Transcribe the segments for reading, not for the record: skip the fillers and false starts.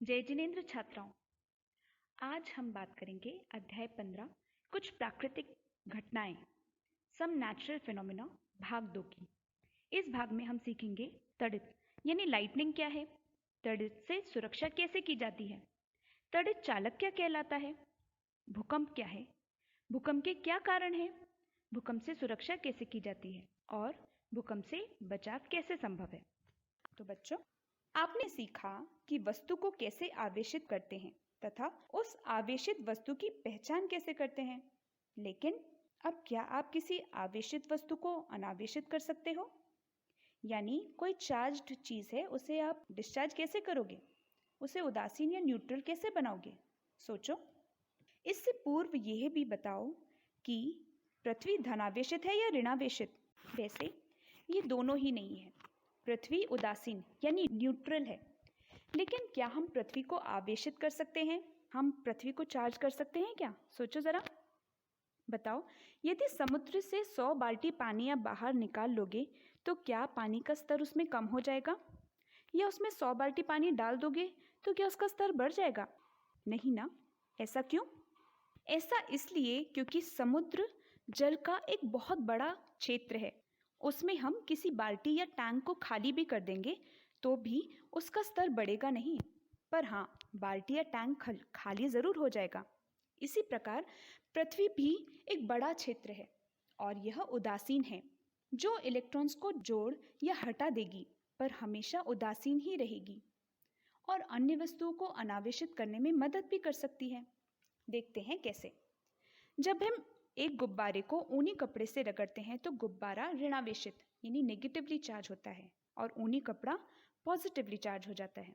जय जिनेन्द्र छात्राओं, आज हम बात करेंगे अध्याय 15 कुछ प्राकृतिक घटनाएं सम नेचुरल फिनोमिना भाग 2 की। इस भाग में हम सीखेंगे तड़ित यानी लाइटनिंग क्या है, तड़ित से सुरक्षा कैसे की जाती है, तड़ित चालक क्या कहलाता है, भूकंप क्या है, भूकंप के क्या कारण है, भूकंप से सुरक्षा कैसे की जाती है और भूकंप से बचाव कैसे संभव है। तो बच्चों, आपने सीखा कि वस्तु को कैसे आवेशित करते हैं तथा उस आवेशित वस्तु की पहचान कैसे करते हैं। लेकिन अब क्या आप किसी आवेशित वस्तु को अनावेशित कर सकते हो? यानी कोई चार्ज्ड चीज है, उसे आप डिस्चार्ज कैसे करोगे? उसे उदासीन या न्यूट्रल कैसे बनाओगे? सोचो। इससे पूर्व यह भी बताओ कि पृथ्वी धनावेशित है या ऋणावेशित। वैसे ये दोनों ही नहीं है। पृथ्वी उदासीन यानी न्यूट्रल है, लेकिन क्या हम पृथ्वी को आवेशित कर सकते हैं? हम पृथ्वी को चार्ज कर सकते हैं क्या? सोचो जरा, बताओ। यदि समुद्र से 100 बाल्टी पानी आप बाहर निकाल लोगे तो क्या पानी का स्तर उसमें कम हो जाएगा? या उसमें 100 बाल्टी पानी डाल दोगे तो क्या उसका स्तर बढ़ जाएगा? नहीं ना। ऐसा क्यों? ऐसा इसलिए क्योंकि समुद्र जल का एक बहुत बड़ा क्षेत्र है। उसमें हम किसी बाल्टी या टैंक को खाली भी कर देंगे तो भी उसका स्तर बढ़ेगा नहीं, पर हाँ, बाल्टी या टैंक खाली जरूर हो जाएगा। इसी प्रकार पृथ्वी भी एक बड़ा क्षेत्र है और यह उदासीन है, जो इलेक्ट्रॉन्स को जोड़ या हटा देगी पर हमेशा उदासीन ही रहेगी और अन्य वस्तुओं को अनावेशित करने में मदद भी कर सकती है। देखते हैं कैसे। जब हम एक गुब्बारे को ऊनी कपड़े से रगड़ते हैं तो गुब्बारा ऋणावेशित यानी नेगेटिवली चार्ज होता है और ऊनी कपड़ा पॉजिटिवली चार्ज हो जाता है।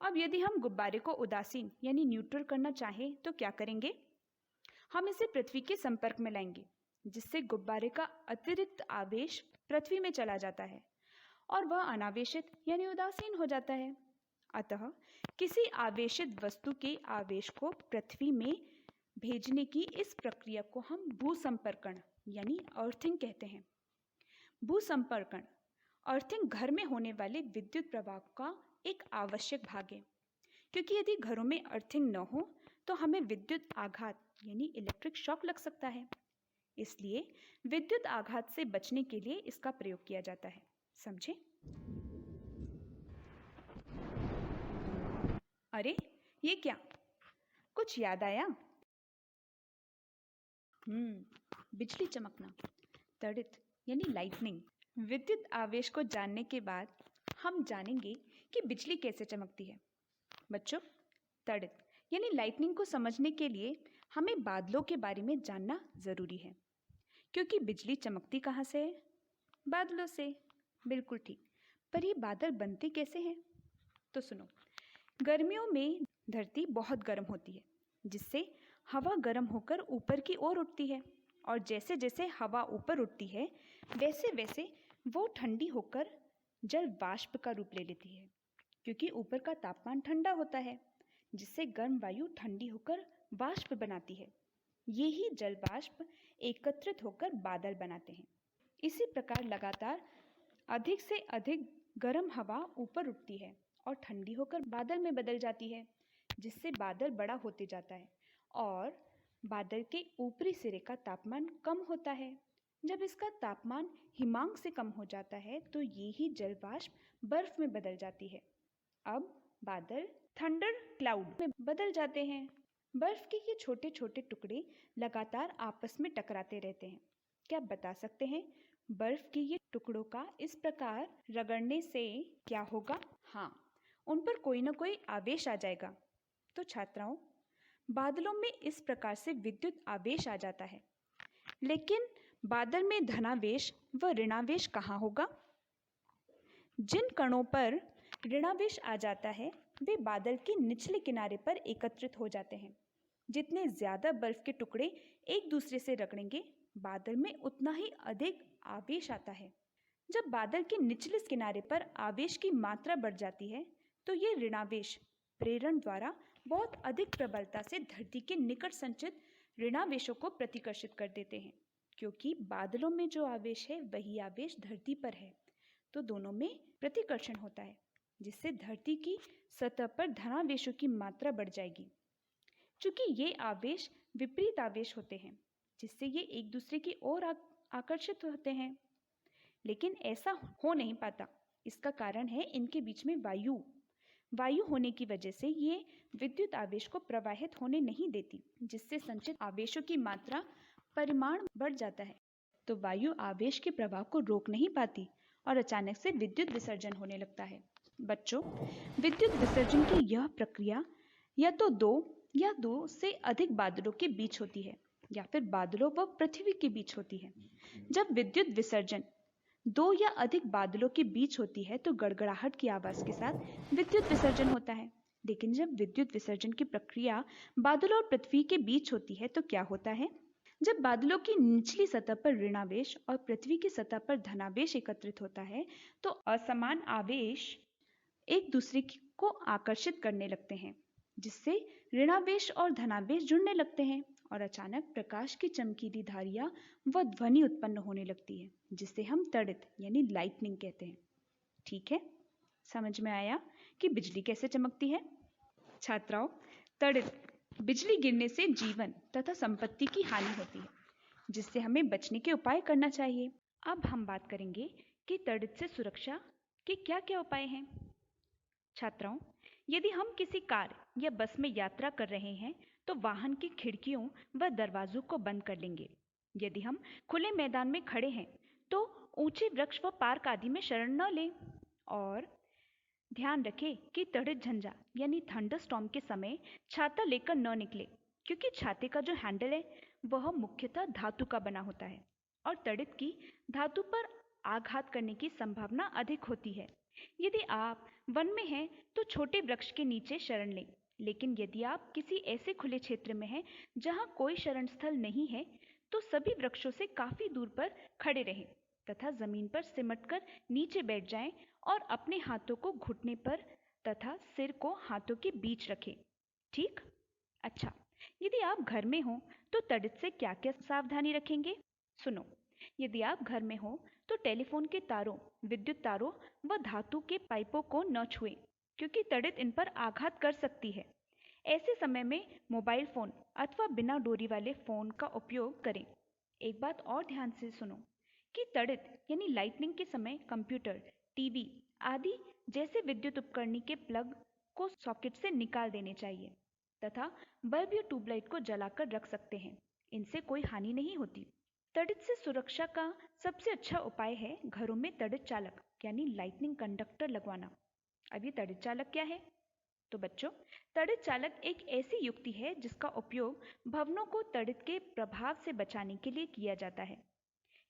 अब यदि हम गुब्बारे को उदासीन यानी न्यूट्रल करना चाहें तो क्या करेंगे? हम इसे पृथ्वी के संपर्क में लाएंगे, जिससे गुब्बारे का अतिरिक्त आवेश पृथ्वी में चला जाता है और वह अनावेशित यानी उदासीन हो जाता है। अतः किसी आवेशित वस्तु के आवेश को पृथ्वी में भेजने की इस प्रक्रिया को हम भूसंपर्कण यानी अर्थिंग कहते हैं। भूसंपर्कण अर्थिंग घर में होने वाले विद्युत प्रवाह का एक आवश्यक भाग है, क्योंकि यदि घरों में अर्थिंग न हो तो हमें विद्युत आघात यानी इलेक्ट्रिक शॉक लग सकता है। इसलिए विद्युत आघात से बचने के लिए इसका प्रयोग किया जाता है। समझे? अरे ये क्या, कुछ याद आया? बिजली चमकना, तड़ित यानी लाइटनिंग। विद्युत आवेश को जानने के बाद हम जानेंगे कि बिजली कैसे चमकती है। बच्चों, तड़ित यानी लाइटनिंग को समझने के लिए हमें बादलों के बारे में जानना जरूरी है, क्योंकि बिजली चमकती कहाँ से है? बादलों से। बिल्कुल ठीक। पर ये बादल बनते कैसे हैं? तो सुनो। गर्मियों में धरती बहुत गर्म होती है, जिससे हवा गर्म होकर ऊपर की ओर उठती है और जैसे जैसे हवा ऊपर उठती है वैसे वैसे वो ठंडी होकर जल वाष्प का रूप ले लेती है, क्योंकि ऊपर का तापमान ठंडा होता है, जिससे गर्म वायु ठंडी होकर वाष्प बनाती है। ये ही जल वाष्प एकत्रित होकर बादल बनाते हैं। इसी प्रकार लगातार अधिक से अधिक गर्म हवा ऊपर उठती है और ठंडी होकर बादल में बदल जाती है, जिससे बादल बड़ा होते जाता है और बादल के ऊपरी सिरे का तापमान कम होता है। जब इसका तापमान हिमांक से कम हो जाता है तो ये ही जल वाष्प बर्फ में बदल जाती है। अब बादल थंडर क्लाउड में बदल जाते हैं। बर्फ के ये छोटे छोटे टुकड़े लगातार आपस में टकराते रहते हैं। क्या आप बता सकते हैं बर्फ के ये टुकड़ों का इस प्रकार रगड़ने से क्या होगा? हाँ, उन पर कोई ना कोई आवेश आ जाएगा। तो छात्राओं, बादलों में इस प्रकार से विद्युत आवेश आ जाता है, लेकिन बादल में धनावेश व ऋणावेश कहाँ होगा? जिन कणों पर ऋणावेश आ जाता है वे बादल के निचले किनारे पर एकत्रित हो जाते हैं। जितने ज्यादा बर्फ के टुकड़े एक दूसरे से रगड़ेंगे, बादल में उतना ही अधिक आवेश आता है। जब बादल के निचले किनारे पर आवेश की मात्रा बढ़ जाती है तो ये ऋणावेश प्रेरण द्वारा बहुत अधिक प्रबलता से धरती के निकट संचित ऋणावेशों को प्रतिकर्षित कर देते हैं। क्योंकि बादलों में जो आवेश है वही आवेश धरती पर है, तो दोनों में प्रतिकर्षण होता है, जिससे धरती की सतह पर धनावेशों की मात्रा बढ़ जाएगी। चूंकि ये आवेश विपरीत आवेश होते हैं, जिससे ये एक दूसरे की ओर आकर्षित होते हैं, लेकिन ऐसा हो नहीं पाता। इसका कारण है इनके बीच में वायु होने की वजह से ये विद्युत आवेश को प्रवाहित होने नहीं देती, जिससे संचित आवेशों की मात्रा परिमाण बढ़ जाता है। तो वायु आवेश के प्रवाह को रोक नहीं पाती और अचानक से विद्युत विसर्जन होने लगता है। बच्चों, विद्युत विसर्जन की यह प्रक्रिया या तो दो से अधिक बादलों के बीच होती है या फिर बादलों व पृथ्वी के बीच होती है। जब विद्युत विसर्जन दो या अधिक बादलों के बीच होती है तो गड़गड़ाहट की आवाज के साथ विद्युत विसर्जन होता है। लेकिन जब विद्युत विसर्जन की प्रक्रिया बादलों और पृथ्वी के बीच होती है तो क्या होता है? जब बादलों की निचली सतह पर ऋणावेश और पृथ्वी की सतह पर धनावेश एकत्रित होता है तो असमान आवेश एक दूसरे को आकर्षित करने लगते हैं, जिससे ऋणावेश और धनावेश जुड़ने लगते हैं और अचानक प्रकाश की चमकीली धारियां व ध्वनि उत्पन्न होने लगती है, जिसे हम तड़ित यानी लाइटनिंग कहते हैं। ठीक है, समझ में आया कि बिजली कैसे चमकती है? छात्राओं, तड़ित बिजली गिरने से जीवन तथा संपत्ति की हानि होती है, जिससे हमें बचने के उपाय करना चाहिए। अब हम बात करेंगे कि तड़ित से सुरक्षा के क्या क्या उपाय हैं। छात्राओं, यदि हम किसी कार या बस में यात्रा कर रहे हैं तो वाहन की खिड़कियों व दरवाजों को बंद कर लेंगे। यदि हम खुले मैदान में खड़े हैं तो ऊंचे वृक्ष व पार्क आदि में शरण न लें। और ध्यान रखें कि तड़ित झंझा यानी थंडरस्टॉर्म के समय छाता लेकर न निकले, क्योंकि छाते का जो हैंडल है वह मुख्यतः धातु का बना होता है और तड़ित की धातु पर आघात करने की संभावना अधिक होती है। यदि आप वन में हैं तो छोटे वृक्ष के नीचे शरण लें, लेकिन यदि आप किसी ऐसे खुले क्षेत्र में हैं जहां कोई शरण स्थल नहीं है तो सभी वृक्षों से काफी दूर पर खड़े रहें तथा जमीन पर सिमटकर नीचे बैठ जाएं और अपने हाथों को घुटने पर तथा सिर को हाथों के बीच रखें। ठीक? अच्छा, यदि आप घर में हो तो तड़ित से क्या क्या सावधानी रखेंगे? सुनो, यदि आप घर में हो तो टेलीफोन के तारों, विद्युत तारों व धातु के पाइपों को न छुएं, क्योंकि तड़ित इन पर आघात कर सकती है। ऐसे समय में मोबाइल फोन अथवा बिना डोरी वाले फोन का उपयोग करें। एक बात और ध्यान से सुनो कि तड़ित यानी लाइटनिंग के समय कंप्यूटर, टीवी आदि जैसे विद्युत उपकरण के प्लग को सॉकेट से निकाल देने चाहिए तथा बल्ब या ट्यूबलाइट को जलाकर रख सकते हैं। इनसे कोई हानि नहीं होती। तड़ित से सुरक्षा का सबसे अच्छा उपाय है घरों में तड़ित चालक यानी लाइटनिंग कंडक्टर लगवाना। अब ये तड़ित चालक क्या है? तो बच्चों, तड़ित चालक एक ऐसी युक्ति है जिसका उपयोग भवनों को तड़ित के प्रभाव से बचाने के लिए किया जाता है।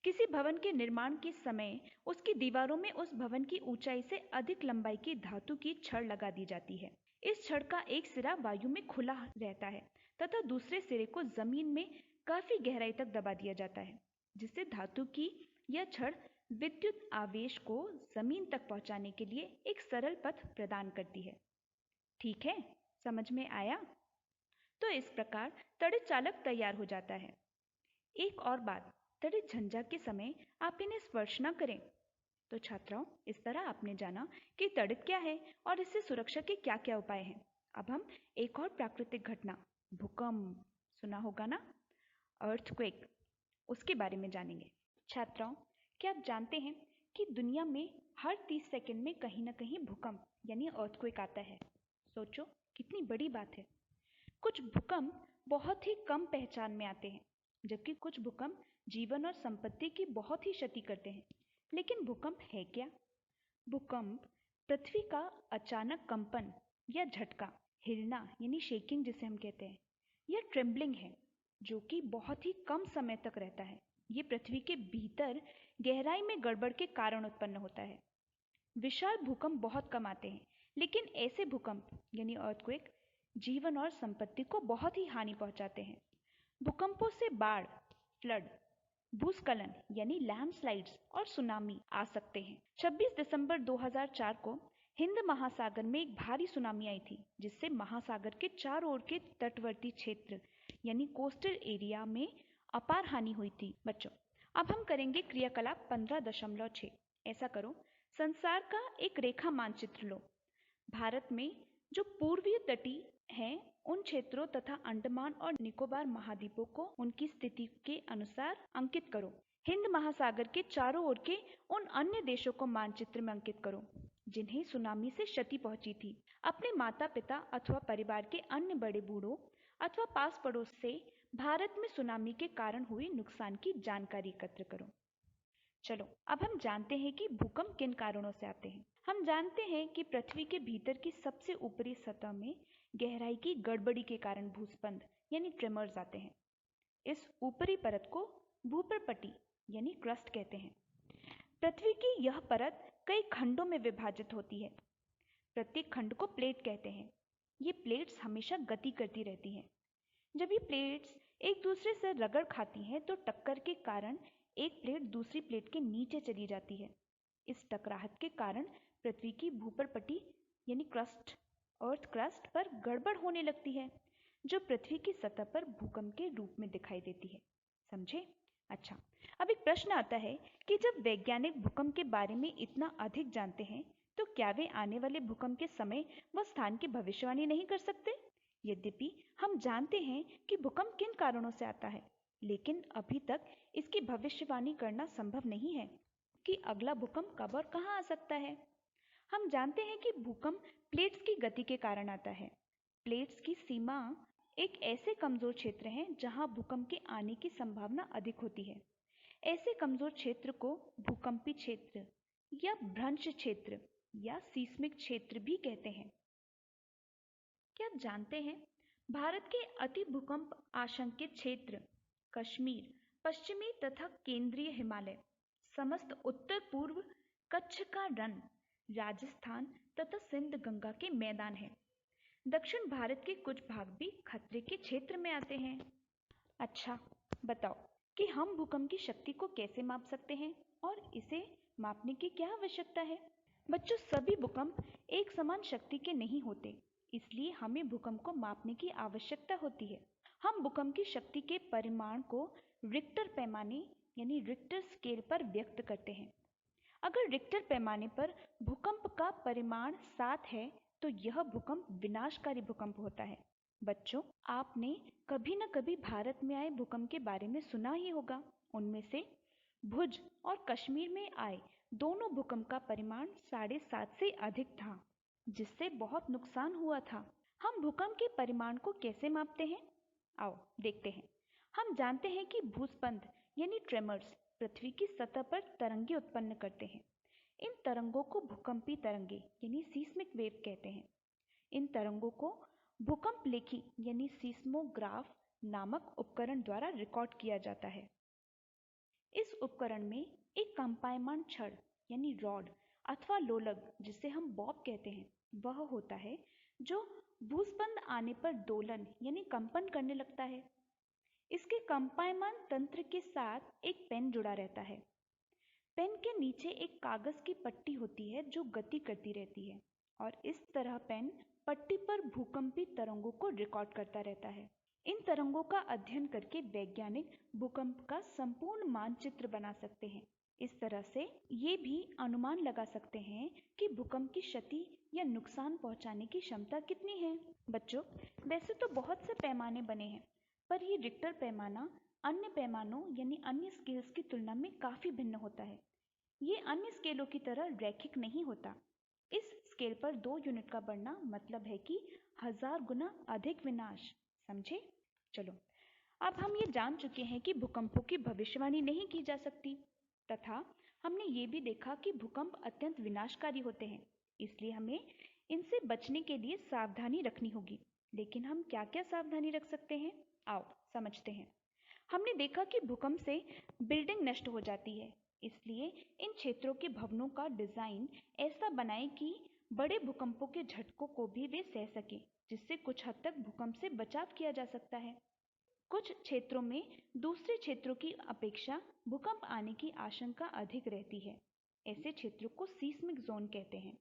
किसी भवन के निर्माण के समय उसकी दीवारों में उस भवन की ऊंचाई से अधिक लंबाई की धातु की छड़ लगा दी जाती है। इस छड़ का एक सिरा वायु में खुला रहता है तथा दूसरे सिरे को जमीन में काफी गहराई तक दबा दिया जाता है, जिससे धातु की यह छड़ विद्युत आवेश को जमीन तक पहुंचाने के लिए एक सरल पथ प्रदान करती है। ठीक है, समझ में आया? तो इस प्रकार तड़ित चालक तैयार हो जाता है। एक और बात, तड़ित झंझा के समय आप इन्हें स्पर्श न करें। तो छात्राओं, इस तरह आपने जाना कि तड़ित क्या है और इससे सुरक्षा के क्या क्या उपाय हैं। अब हम एक और प्राकृतिक घटना, भूकंप सुना होगा ना, अर्थक्वेक, उसके बारे में जानेंगे। छात्राओं, क्या आप जानते हैं कि दुनिया में हर 30 सेकंड में कहीं ना कहीं भूकंप यानी अर्थक्वेक आता है? सोचो कितनी बड़ी बात है। कुछ भूकंप बहुत ही कम पहचान में आते हैं, जबकि कुछ भूकंप जीवन और संपत्ति की बहुत ही क्षति करते हैं। लेकिन भूकंप है क्या? भूकंप पृथ्वी का अचानक कंपन या झटका, हिलना यानी शेकिंग जिसे हम कहते हैं, यह ट्रेम्बलिंग है, जो कि बहुत ही कम समय तक रहता है। ये पृथ्वी के भीतर गहराई में गड़बड़ के कारण उत्पन्न होता है। विशाल भूकंप बहुत कम आते हैं, लेकिन ऐसे भूकंप यानी अर्थक्वेक जीवन और संपत्ति को बहुत ही हानि पहुंचाते हैं। भूकंपों से बाढ़, फ्लड, भूस्खलन यानी लैंडस्लाइड्स और सुनामी आ सकते हैं। 26 दिसंबर 2004 को हिंद महासागर में एक भारी सुनामी आई थी, जिससे महासागर के चारों ओर के तटवर्ती क्षेत्र यानी कोस्टल एरिया में अपार हानि हुई थी। बच्चों, अब हम करेंगे क्रियाकलाप 15.6। ऐसा करो, संसार का एक रेखा मानचित्र लो भारत में जो पूर्वीय तटीय हैं उन क्षेत्रों तथा अंडमान और निकोबार महाद्वीपों को उनकी स्थिति के अनुसार अंकित करो। हिंद महासागर के चारों ओर के उन अन्य देशों को मानचित्र में अंकित करो जिन्हें सुनामी से क्षति पहुंची थी। अपने माता पिता अथवा परिवार के अन्य बड़े बूढ़ों अथवा पास पड़ोस से भारत में सुनामी के कारण हुए नुकसान की जानकारी एकत्र करो। चलो अब हम जानते हैं कि भूकंप किन कारणों से आते हैं। हम जानते हैं कि पृथ्वी के भीतर की सबसे ऊपरी सतह में गहराई की गड़बड़ी के कारण भूस्पंद यानी ट्रेमर्स आते हैं। इस ऊपरी परत को भूपर्पटी यानी क्रस्ट कहते हैं। पृथ्वी की यह परत कई खंडों में विभाजित होती है। प्रत्येक खंड को प्लेट कहते हैं। ये प्लेट्स हमेशा गति करती रहती हैं। जब ये प्लेट्स एक दूसरे से रगड़ खाती हैं तो टक्कर के कारण एक प्लेट दूसरी प्लेट के नीचे चली जाती है। इस टकराहट के कारण पृथ्वी की भूपर्पटी यानी क्रस्ट अर्थ क्रस्ट पर गड़बड़ होने लगती है जो पृथ्वी की सतह पर भूकंप के रूप में दिखाई देती है। समझे? अच्छा, अब एक प्रश्न आता है कि जब वैज्ञानिक भूकंप के बारे में इतना अधिक जानते हैं तो क्या वे आने वाले भूकंप के समय व स्थान की भविष्यवाणी नहीं कर सकते? यद्यपि हम जानते हैं कि भूकंप किन कारणों से आता है, लेकिन अभी तक इसकी भविष्यवाणी करना संभव नहीं है कि अगला भूकंप कब और कहां आ सकता है। हम जानते हैं कि भूकंप प्लेट्स की गति के कारण आता है। प्लेट्स की सीमा एक ऐसे कमजोर क्षेत्र है जहां भूकंप के आने की संभावना अधिक होती है। ऐसे कमजोर क्षेत्र को भूकंपी क्षेत्र या भ्रंश क्षेत्र या सीस्मिक क्षेत्र भी कहते हैं। क्या आप जानते हैं भारत के अति भूकंप आशंकित क्षेत्र कश्मीर, पश्चिमी तथा केंद्रीय हिमालय, समस्त उत्तर पूर्व कच्छ का रण, राजस्थान तथा सिंध गंगा के मैदान हैं। दक्षिण भारत के कुछ भाग भी खतरे के क्षेत्र में आते हैं। अच्छा, बताओ कि हम भूकंप की शक्ति को कैसे माप सकते हैं और इसे मापने की क्या आवश्यकता है? बच्चों, सभी भूकंप एक समान शक्ति के नहीं होते, इसलिए हमें भूकंप को मापने की आवश्यकता होती है। हम भूकंप की शक्ति के परिमाण को रिक्टर पैमाने यानी रिक्टर स्केल पर व्यक्त करते हैं। अगर रिक्टर पैमाने पर भूकंप का परिमाण 7 है तो यह भूकंप विनाशकारी भूकंप होता है। बच्चों, आपने कभी न कभी भारत में आए भूकंप के बारे में सुना ही होगा। उनमें से भुज और कश्मीर में आए दोनों भूकंप का परिमाण 7.5 से अधिक था, जिससे बहुत नुकसान हुआ था। हम भूकंप के परिमाण को कैसे मापते हैं? आओ देखते हैं। हम जानते हैं कि भूस्पंद यानी ट्रेमर्स पृथ्वी की सतह पर तरंगे उत्पन्न करते हैं। इन तरंगों को भूकंपी तरंगे यानी सीस्मिक वेव कहते हैं। इन तरंगों को भूकंप लेखी यानी सीस्मोग्राफ नामक उपकरण द्वारा रिकॉर्ड किया जाता है। इस उपकरण में एक कंपायमान छड़ यानी रॉड अथवा लोलक, जिसे हम बॉब कहते हैं, वह होता है जो भूस्पंद आने पर दोलन यानी कंपन करने लगता है। इसके कंपायमान तंत्र के साथ एक पेन जुड़ा रहता है। पेन के नीचे एक कागज की पट्टी होती है जो गति करती रहती है और इस तरह पेन पट्टी पर भूकंपी तरंगों को रिकॉर्ड करता रहता है। इन तरंगों का अध्ययन करके वैज्ञानिक भूकंप का संपूर्ण मानचित्र बना सकते हैं। इस तरह से ये भी अनुमान लगा सकते हैं कि भूकंप की क्षति या नुकसान पहुंचाने की क्षमता कितनी है। बच्चों, वैसे तो बहुत से पैमाने बने हैं, पर ये रिक्टर पैमाना अन्य पैमानों यानी अन्य स्केल्स की तुलना में काफी भिन्न होता है। ये अन्य स्केलों की तरह रैखिक नहीं होता। इस स्केल पर 2 यूनिट का बढ़ना मतलब है कि 1000 गुना अधिक विनाश। समझे? चलो, अब हम ये जान चुके हैं कि भूकंपों की भविष्यवाणी नहीं की जा सकती तथा हमने ये भी देखा कि भूकंप अत्यंत विनाशकारी होते हैं, इसलिए हमें इनसे बचने के लिए सावधानी रखनी होगी। लेकिन हम क्या क्या सावधानी रख सकते हैं? आओ समझते हैं। हमने देखा कि भूकंप से बिल्डिंग नष्ट हो जाती है, इसलिए इन क्षेत्रों के भवनों का डिजाइन ऐसा बनाएं कि बड़े भूकंपों के झटकों को भी वे सह सके, जिससे कुछ हद तक भूकंप से बचाव किया जा सकता है। कुछ क्षेत्रों में दूसरे क्षेत्रों की अपेक्षा भूकंप आने की आशंका अधिक रहती है। ऐसे क्षेत्रों को सीस्मिक जोन कहते हैं।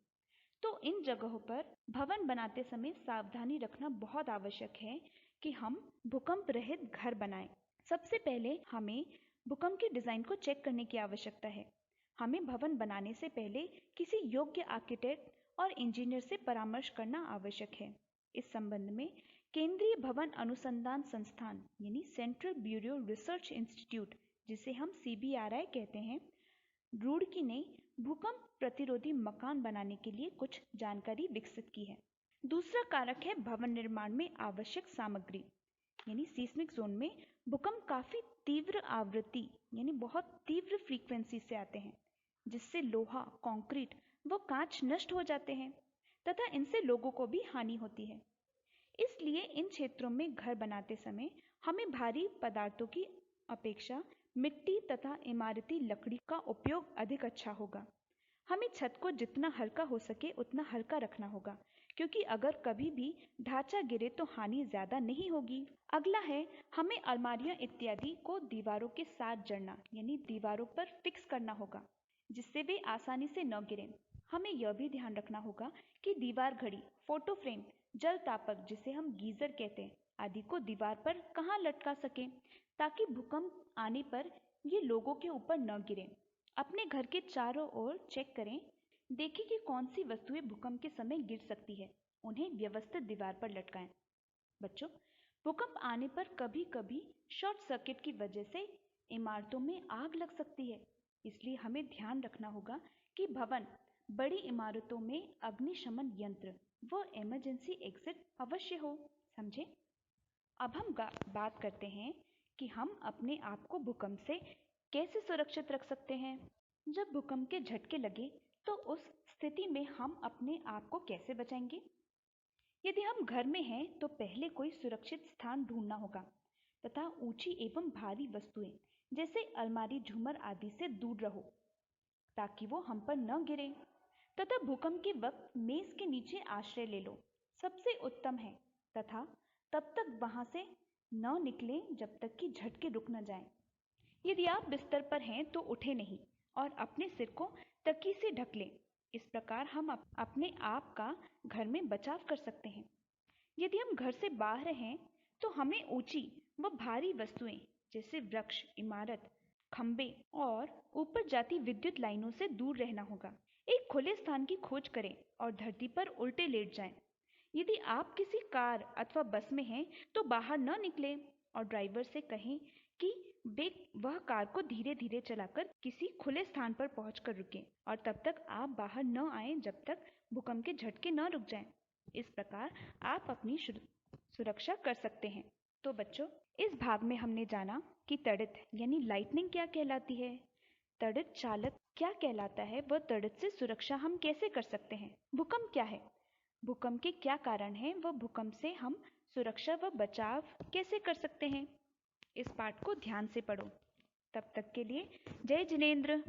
तो इन जगहों पर भवन बनाते समय सावधानी रखना बहुत आवश्यक है कि हम भूकंप रहित घर बनाएं। सबसे पहले हमें भूकंप की डिजाइन को चेक करने की आवश्यकता है। हमें भवन बनाने से पहले किसी योग्य आर्किटेक्ट और इंजीनियर से परामर्श करना आवश्यक है। इस संबंध में केंद्रीय भवन अनुसंधान संस्थान यानी सेंट्रल ब्यूरो रिसर्च इंस्टीट्यूट, जिसे हम CBRI कहते हैं, रुड़की ने भूकंप प्रतिरोधी मकान बनाने के लिए कुछ जानकारी विकसित की है। दूसरा कारक है भवन निर्माण में आवश्यक सामग्री, यानी सीस्मिक जोन में भूकंप काफी तीव्र आवृत्ति यानी बहुत तीव्र फ्रीक्वेंसी से आते हैं, जिससे लोहा, कंक्रीट व कांच नष्ट हो जाते हैं तथा इनसे लोगों को भी हानि होती है। इसलिए इन क्षेत्रों में घर बनाते समय हमें भारी पदार्थों की अपेक्षा मिट्टी तथा इमारती लकड़ी का उपयोग अधिक अच्छा होगा। हमें छत को जितना हल्का हो सके उतना हल्का रखना होगा, क्योंकि अगर कभी भी ढांचा गिरे तो हानि ज्यादा नहीं होगी। अगला है हमें अलमारियां इत्यादि को दीवारों के साथ जड़ना यानी दीवारों पर फिक्स करना होगा, जिससे वे आसानी से न गिरें। हमें यह भी ध्यान रखना होगा कि दीवार घड़ी, फोटो फ्रेम, जल तापक जिसे हम गीजर कहते हैं आदि को दीवार पर कहाँ लटका सकें, ताकि भूकंप आने पर ये लोगों के ऊपर न गिरें। अपने घर के चारों ओर चेक करें, देखें कि कौन सी वस्तुएं भूकंप के समय गिर सकती है, उन्हें व्यवस्थित दीवार पर लटकाएं। बच्चों, भूकंप आने पर कभी कभी शॉर्ट सर्किट की वजह से इमारतों में आग लग सकती है, इसलिए हमें ध्यान रखना होगा कि भवन, बड़ी इमारतों में अग्निशमन यंत्र व इमरजेंसी एग्जिट अवश्य हो। समझे? अब हम बात करते हैं कि हम अपने आप को भूकंप से कैसे सुरक्षित रख सकते हैं। जब भूकंप के झटके लगे तो उस स्थिति में हम अपने आप को कैसे बचाएंगे? यदि हम घर में हैं तो पहले कोई सुरक्षित स्थान ढूंढना होगा तथा ऊंची एवं भारी वस्तुएं जैसे अलमारी, झूमर आदि से दूर रहो, ताकि वो हम पर न गिरे। तथा भूकंप के वक्त मेज के नीचे आश्रय ले लो, सबसे उत्तम है। तथा तब तक वहां से न निकले जब तक कि झटके रुक न जाएं। यदि आप बिस्तर पर हैं तो उठे नहीं और अपने सिर को तकिए से ढक लें। इस प्रकार हम अपने आप का घर में बचाव कर सकते हैं। यदि हम घर से बाहर हैं तो हमें ऊंची व भारी वस्तुएं जैसे वृक्ष, इमारत, खंबे और ऊपर जाती विद्युत लाइनों से दूर रहना होगा। एक खुले स्थान की खोज करें और धरती पर उल्टे लेट जाएं। यदि आप किसी कार अथवा बस में हैं तो बाहर न निकलें और ड्राइवर से कहें कि वह कार को धीरे धीरे चलाकर किसी खुले स्थान पर पहुंचकर रुकें और तब तक आप बाहर न आएं जब तक भूकंप के झटके न रुक जाएं। इस प्रकार आप अपनी सुरक्षा कर सकते हैं। तो बच्चों, इस भाग में हमने जाना कि तड़ित यानी लाइटनिंग क्या कहलाती है, तड़ित चालक क्या कहलाता है, वह तड़ित से सुरक्षा हम कैसे कर सकते हैं, भूकंप क्या है, भूकंप के क्या कारण हैं, वह भूकंप से हम सुरक्षा व बचाव कैसे कर सकते हैं। इस पाठ को ध्यान से पढ़ो। तब तक के लिए जय जिनेंद्र।